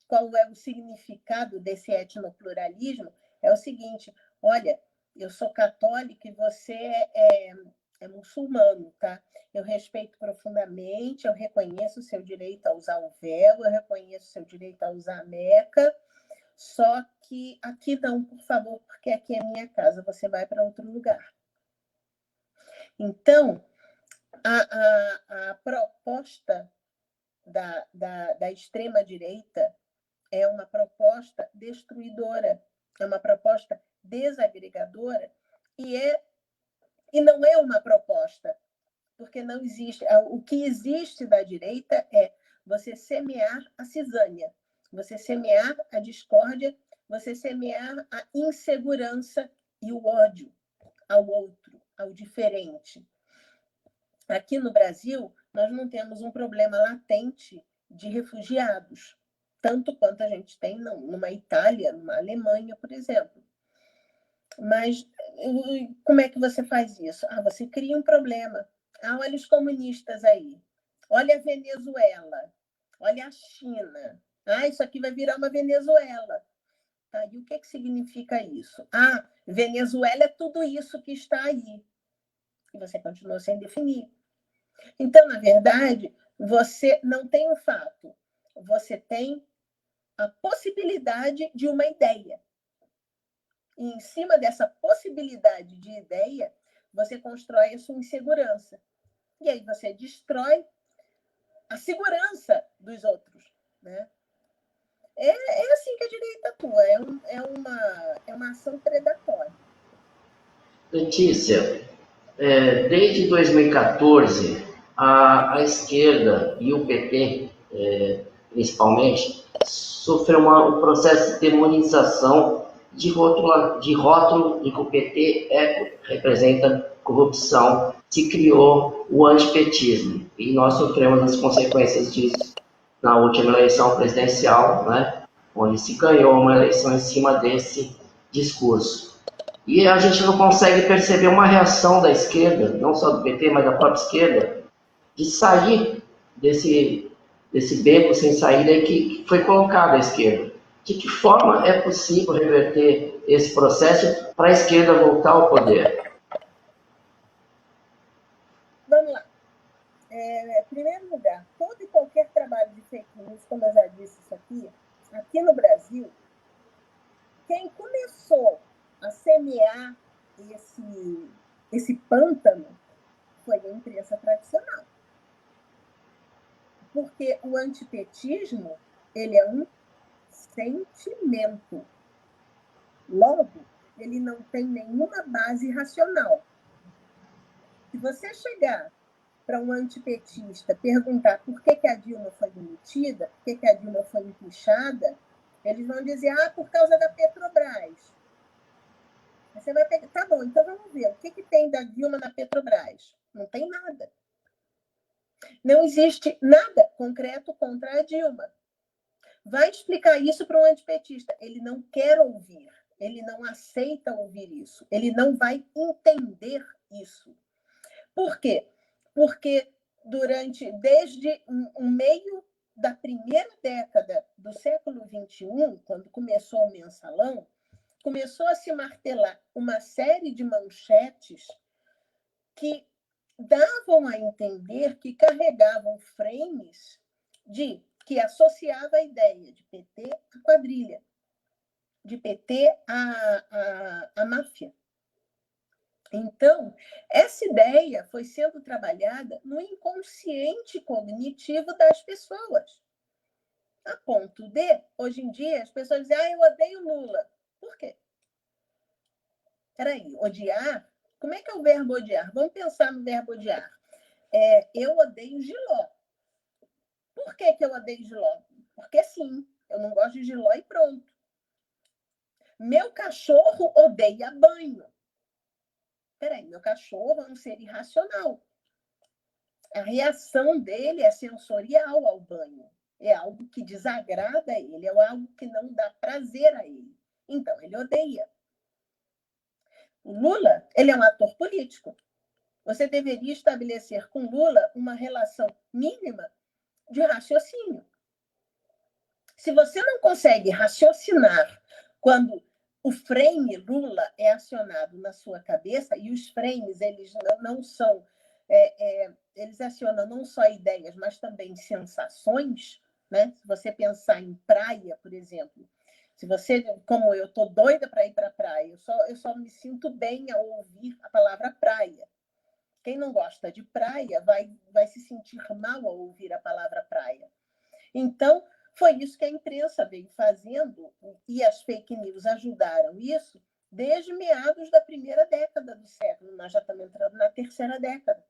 qual é o significado desse etnopluralismo, é o seguinte, olha, eu sou católica e você é muçulmano, tá? Eu respeito profundamente, eu reconheço o seu direito a usar o véu, eu reconheço o seu direito a usar a Meca, só que aqui não, por favor, porque aqui é minha casa, você vai para outro lugar. Então, a proposta da extrema-direita é uma proposta destruidora, é uma proposta desagregadora, e não é uma proposta, porque não existe. O que existe da direita é você semear a cisânia, você semear a discórdia, você semear a insegurança e o ódio ao outro, ao diferente. Aqui no Brasil, nós não temos um problema latente de refugiados, tanto quanto a gente tem numa Itália, numa Alemanha, por exemplo. Mas como é que você faz isso? Você cria um problema. Olha os comunistas aí. Olha a Venezuela. Olha a China. Isso aqui vai virar uma Venezuela. Tá? E o que significa isso? Venezuela é tudo isso que está aí. E você continua sem definir. Então, na verdade, você não tem um fato. Você tem a possibilidade de uma ideia. E em cima dessa possibilidade de ideia, você constrói a sua insegurança. E aí você destrói a segurança dos outros. Né? É assim que a direita atua, é uma ação predatória. Letícia, desde 2014, a esquerda e o PT, principalmente, sofreu um processo de demonização de rótulo de que o PT representa corrupção. Se criou o antipetismo e nós sofremos as consequências disso na última eleição presidencial, né, onde se ganhou uma eleição em cima desse discurso. E a gente não consegue perceber uma reação da esquerda, não só do PT, mas da própria esquerda, de sair desse beco sem saída que foi colocado à esquerda. De que forma é possível reverter esse processo para a esquerda voltar ao poder? Vamos lá. Em primeiro lugar, todo e qualquer trabalho de fake news, como eu já disse isso aqui no Brasil, quem começou a semear esse pântano foi a imprensa tradicional. Porque o antipetismo, ele é um sentimento. Logo, ele não tem nenhuma base racional. Se você chegar para um antipetista perguntar por que a Dilma foi demitida, por que a Dilma foi empichada, eles vão dizer, por causa da Petrobras. Você vai pegar, tá bom, então vamos ver, o que tem da Dilma na Petrobras? Não tem nada. Não existe nada concreto contra a Dilma. Vai explicar isso para um antipetista. Ele não quer ouvir, ele não aceita ouvir isso, ele não vai entender isso. Por quê? Porque desde o meio da primeira década do século XXI, quando começou o mensalão, começou a se martelar uma série de manchetes que davam a entender que carregavam frames que associava a ideia de PT à quadrilha, de PT à máfia. Então, essa ideia foi sendo trabalhada no inconsciente cognitivo das pessoas. A ponto de, hoje em dia, as pessoas dizem, eu odeio Lula. Por quê? Peraí, odiar? Como é que é o verbo odiar? Vamos pensar no verbo odiar. Eu odeio Giló. Por que eu odeio Giló? Porque sim, eu não gosto de Giló e pronto. Meu cachorro odeia banho. Peraí, meu cachorro é um ser irracional. A reação dele é sensorial ao banho. É algo que desagrada a ele, é algo que não dá prazer a ele. Então, ele odeia. O Lula, ele é um ator político. Você deveria estabelecer com Lula uma relação mínima de raciocínio. Se você não consegue raciocinar quando o frame Lula é acionado na sua cabeça, e os frames, eles não são... eles acionam não só ideias, mas também sensações, né? Se você pensar em praia, por exemplo, se você, como eu, estou doida para ir para a praia, eu só me sinto bem ao ouvir a palavra praia. Quem não gosta de praia vai se sentir mal ao ouvir a palavra praia. Então, foi isso que a imprensa veio fazendo, e as fake news ajudaram isso desde meados da primeira década do século. Nós já estamos entrando na terceira década.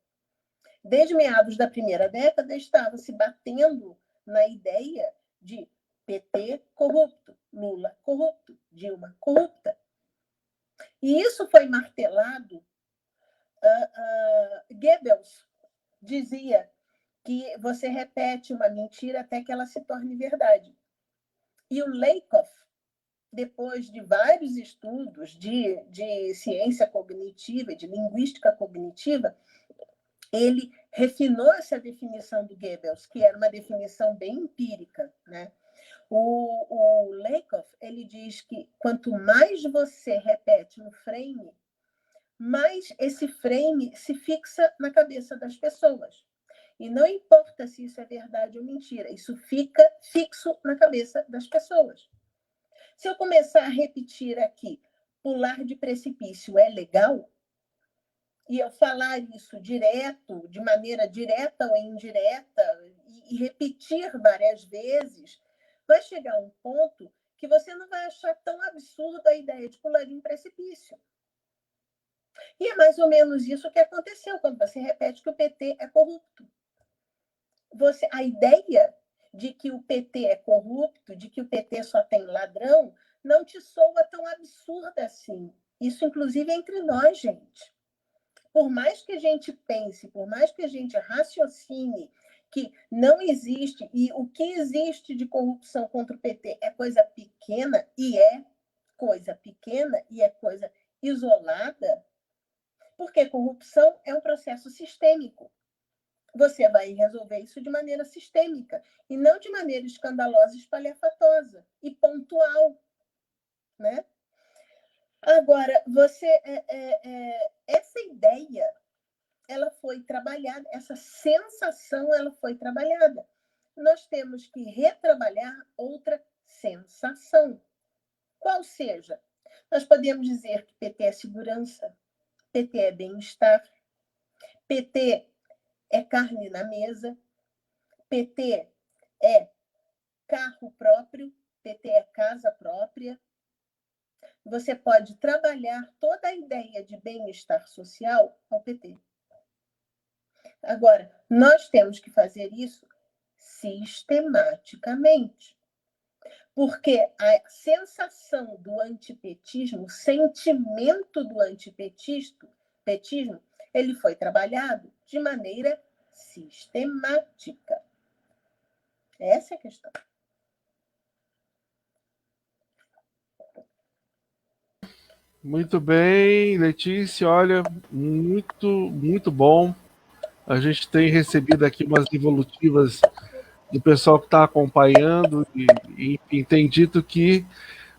Desde meados da primeira década, estava se batendo na ideia de PT corrupto, Lula corrupto, Dilma corrupta. E isso foi martelado. Goebbels dizia que você repete uma mentira até que ela se torne verdade. E o Lakoff, depois de vários estudos de ciência cognitiva, de linguística cognitiva, ele refinou essa definição do Goebbels, que era uma definição bem empírica, né? O Lakoff, ele diz que quanto mais você repete no frame, mais esse frame se fixa na cabeça das pessoas. E não importa se isso é verdade ou mentira, isso fica fixo na cabeça das pessoas. Se eu começar a repetir aqui, pular de precipício é legal, e eu falar isso direto, de maneira direta ou indireta, e repetir várias vezes, vai chegar um ponto que você não vai achar tão absurda a ideia de pular de um precipício. E é mais ou menos isso que aconteceu quando você repete que o PT é corrupto. A ideia de que o PT é corrupto, de que o PT só tem ladrão, não te soa tão absurda assim. Isso, inclusive, é entre nós, gente. Por mais que a gente pense, por mais que a gente raciocine que não existe, e o que existe de corrupção contra o PT é coisa pequena, e é coisa pequena, e é coisa isolada, porque corrupção é um processo sistêmico. Você vai resolver isso de maneira sistêmica, e não de maneira escandalosa, espalhafatosa e pontual, né? Agora, essa ideia, ela foi trabalhada, essa sensação, ela foi trabalhada. Nós temos que retrabalhar outra sensação. Qual seja? Nós podemos dizer que PT é segurança, PT é bem-estar, PT é carne na mesa, PT é carro próprio, PT é casa própria. Você pode trabalhar toda a ideia de bem-estar social ao PT. Agora, nós temos que fazer isso sistematicamente. Porque a sensação do antipetismo, o sentimento do antipetismo, ele foi trabalhado de maneira sistemática. Essa é a questão. Muito bem, Letícia, olha, muito, muito bom. A gente tem recebido aqui umas devolutivas do pessoal que está acompanhando e tem dito que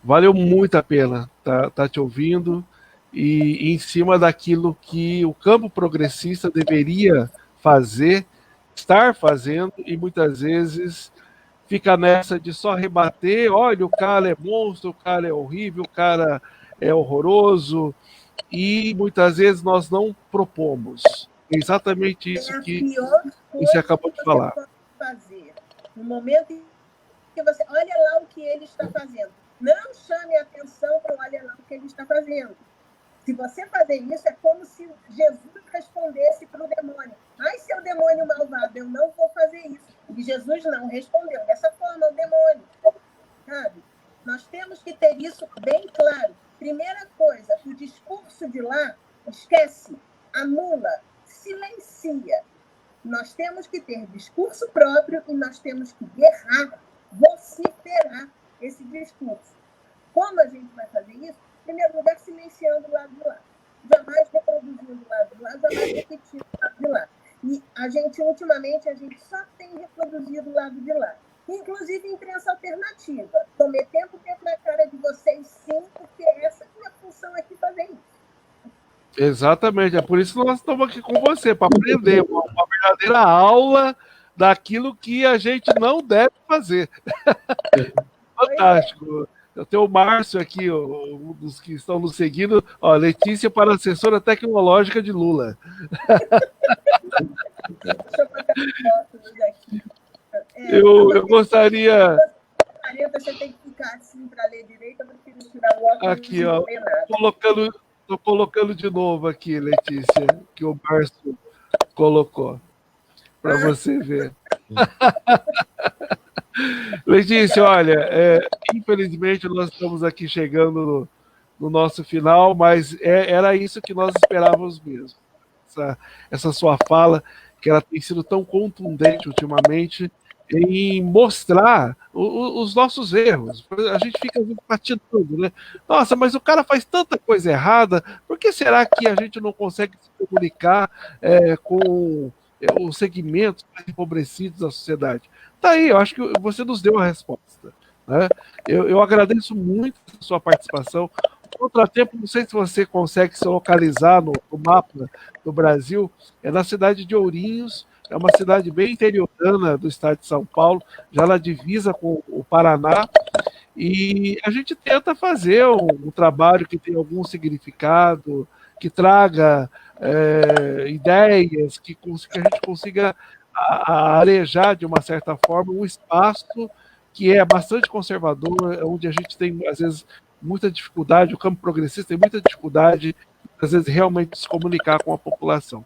valeu muito a pena tá te ouvindo e em cima daquilo que o campo progressista deveria fazer, estar fazendo, e muitas vezes fica nessa de só rebater, olha, o cara é monstro, o cara é horrível, o cara é horroroso, e muitas vezes nós não propomos. É exatamente isso que você acabou de falar. Fazer. No momento em que você olha lá o que ele está fazendo, não chame a atenção para olha lá o que ele está fazendo. Se você fazer isso, é como se Jesus respondesse para o demônio. Ai, seu demônio malvado, eu não vou fazer isso. E Jesus não respondeu dessa forma ao demônio. Sabe? Nós temos que ter isso bem claro. Primeira coisa, o discurso de lá, esquece, anula, silencia. Nós temos que ter discurso próprio e nós temos que guerrar, vociferar esse discurso. Como a gente vai fazer isso? Em primeiro lugar, silenciando o lado de lá. Jamais reproduzindo o lado de lá, jamais repetindo o lado de lá. E ultimamente, a gente só tem reproduzido o lado de lá. Inclusive imprensa alternativa. Estou metendo o tempo na cara de vocês, sim, porque é Exatamente, é por isso que nós estamos aqui com você, para aprender uma verdadeira aula daquilo que a gente não deve fazer. Fantástico. Eu tenho o Márcio aqui, um dos que estão nos seguindo. Ó, Letícia para assessora tecnológica de Lula. Deixa eu botar fotos aqui. Eu gostaria. 40, você tem que ficar assim para ler direito, eu prefiro tirar o óculos Aqui, e ó. não ler nada. Tô colocando de novo aqui, Letícia, que o Márcio colocou, para você ver. Letícia, olha, infelizmente nós estamos aqui chegando no nosso final, mas era isso que nós esperávamos mesmo. Essa sua fala, que ela tem sido tão contundente ultimamente, em mostrar os nossos erros. A gente fica patinando, né? Nossa, mas o cara faz tanta coisa errada, por que será que a gente não consegue se comunicar com os segmentos mais empobrecidos da sociedade? Tá aí, eu acho que você nos deu a resposta. Né? Eu agradeço muito a sua participação. Contratempo, não sei se você consegue se localizar no mapa do Brasil, é na cidade de Ourinhos, é uma cidade bem interiorana do estado de São Paulo, já na divisa com o Paraná, e a gente tenta fazer um trabalho que tenha algum significado, que traga ideias, que a gente consiga arejar de uma certa forma um espaço que é bastante conservador, onde a gente tem, às vezes, muita dificuldade, o campo progressista tem muita dificuldade, às vezes, realmente de se comunicar com a população.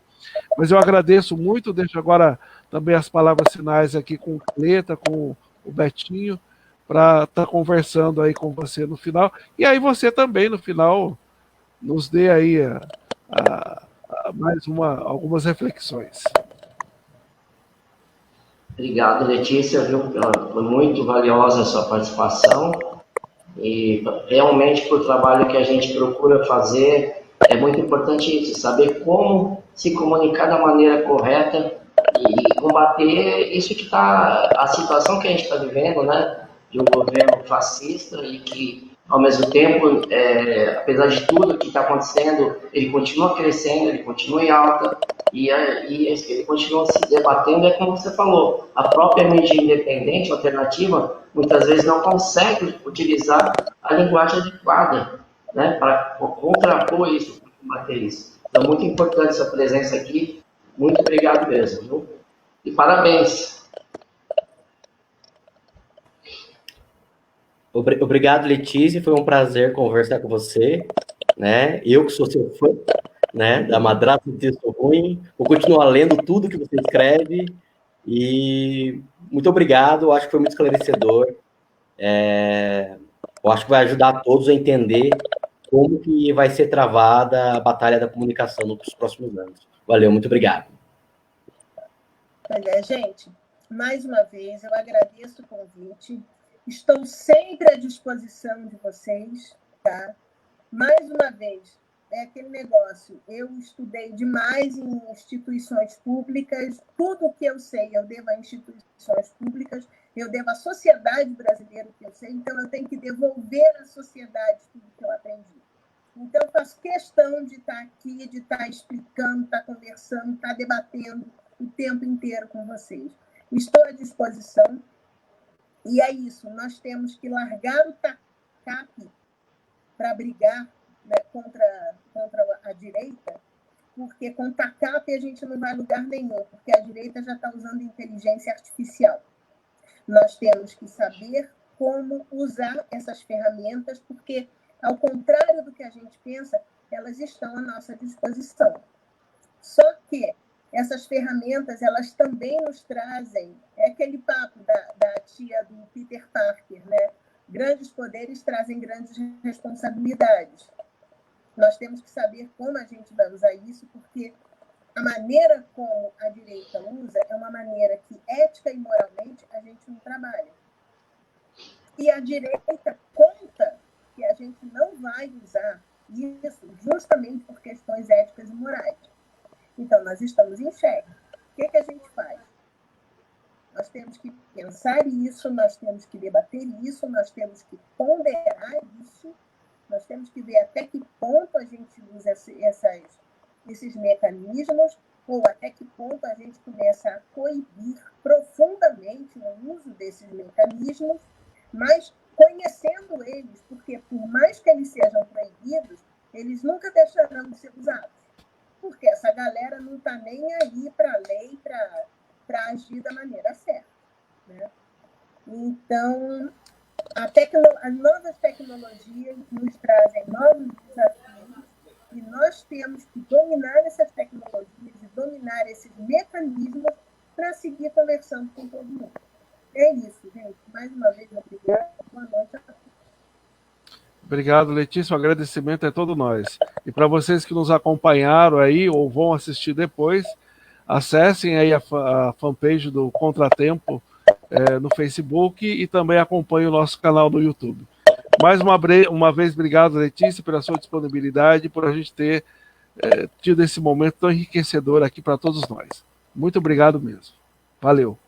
Mas eu agradeço muito, deixo agora também as palavras finais aqui com o Cleta, com o Betinho, para estar conversando aí com você no final. E aí você também, no final, nos dê aí mais algumas reflexões. Obrigado, Letícia, viu? Foi muito valiosa a sua participação e realmente para o trabalho que a gente procura fazer é muito importante isso, saber como se comunicar da maneira correta e combater isso que está, a situação que a gente está vivendo, né? De um governo fascista e que, ao mesmo tempo, apesar de tudo que está acontecendo, ele continua crescendo, ele continua em alta e ele continua se debatendo, é como você falou, a própria mídia independente, alternativa, muitas vezes não consegue utilizar a linguagem adequada, né, para contrapor isso, para combater isso. Então, muito importante sua presença aqui. Muito obrigado mesmo, viu? E parabéns. Obrigado, Letícia. Foi um prazer conversar com você. Né? Eu que sou seu fã, né? Da Madrasta do Texto Ruim. Vou continuar lendo tudo que você escreve. E muito obrigado. Eu acho que foi muito esclarecedor. Eu acho que vai ajudar todos a entender como que vai ser travada a batalha da comunicação nos próximos anos. Valeu, muito obrigado. Olha, gente, mais uma vez, eu agradeço o convite. Estou sempre à disposição de vocês, tá? Mais uma vez, é aquele negócio, eu estudei demais em instituições públicas, tudo que eu sei eu devo a instituições públicas, eu devo à sociedade brasileira o que eu sei, então eu tenho que devolver à sociedade tudo que eu aprendi. Então, eu faço questão de estar aqui, de estar explicando, estar conversando, estar debatendo o tempo inteiro com vocês. Estou à disposição. E é isso, nós temos que largar o TACAP para brigar, né, contra a direita, porque com o TACAP a gente não vai a lugar nenhum, porque a direita já está usando inteligência artificial. Nós temos que saber como usar essas ferramentas, porque, ao contrário do que a gente pensa, elas estão à nossa disposição. Só que essas ferramentas, elas também nos trazem, é aquele papo da tia do Peter Parker, né? Grandes poderes trazem grandes responsabilidades. Nós temos que saber como a gente vai usar isso, porque a maneira como a direita usa é uma maneira que, ética e moralmente, a gente não trabalha. E a direita conta que a gente não vai usar isso justamente por questões éticas e morais. Então, nós estamos em xeque. O que a gente faz? Nós temos que pensar isso, nós temos que debater isso, nós temos que ponderar isso Nós temos que ver até que ponto a gente usa esses mecanismos, ou até que ponto a gente começa a coibir profundamente o uso desses mecanismos, mas conhecendo eles, porque por mais que eles sejam proibidos, eles nunca deixarão de ser usados, porque essa galera não está nem aí para a lei, para agir da maneira certa, né? Então, as novas tecnologias nos trazem novos desafios e nós temos que dominar essas tecnologias e dominar esses mecanismos para seguir conversando com todo mundo. É isso, gente. Mais uma vez, obrigada. Boa noite a todos. Obrigado, Letícia. O agradecimento é todo nós. E para vocês que nos acompanharam aí ou vão assistir depois, acessem aí a fanpage do Contratempo no Facebook e também acompanhem o nosso canal no YouTube. Mais uma vez, obrigado, Letícia, pela sua disponibilidade, por a gente ter tido esse momento tão enriquecedor aqui para todos nós. Muito obrigado mesmo. Valeu.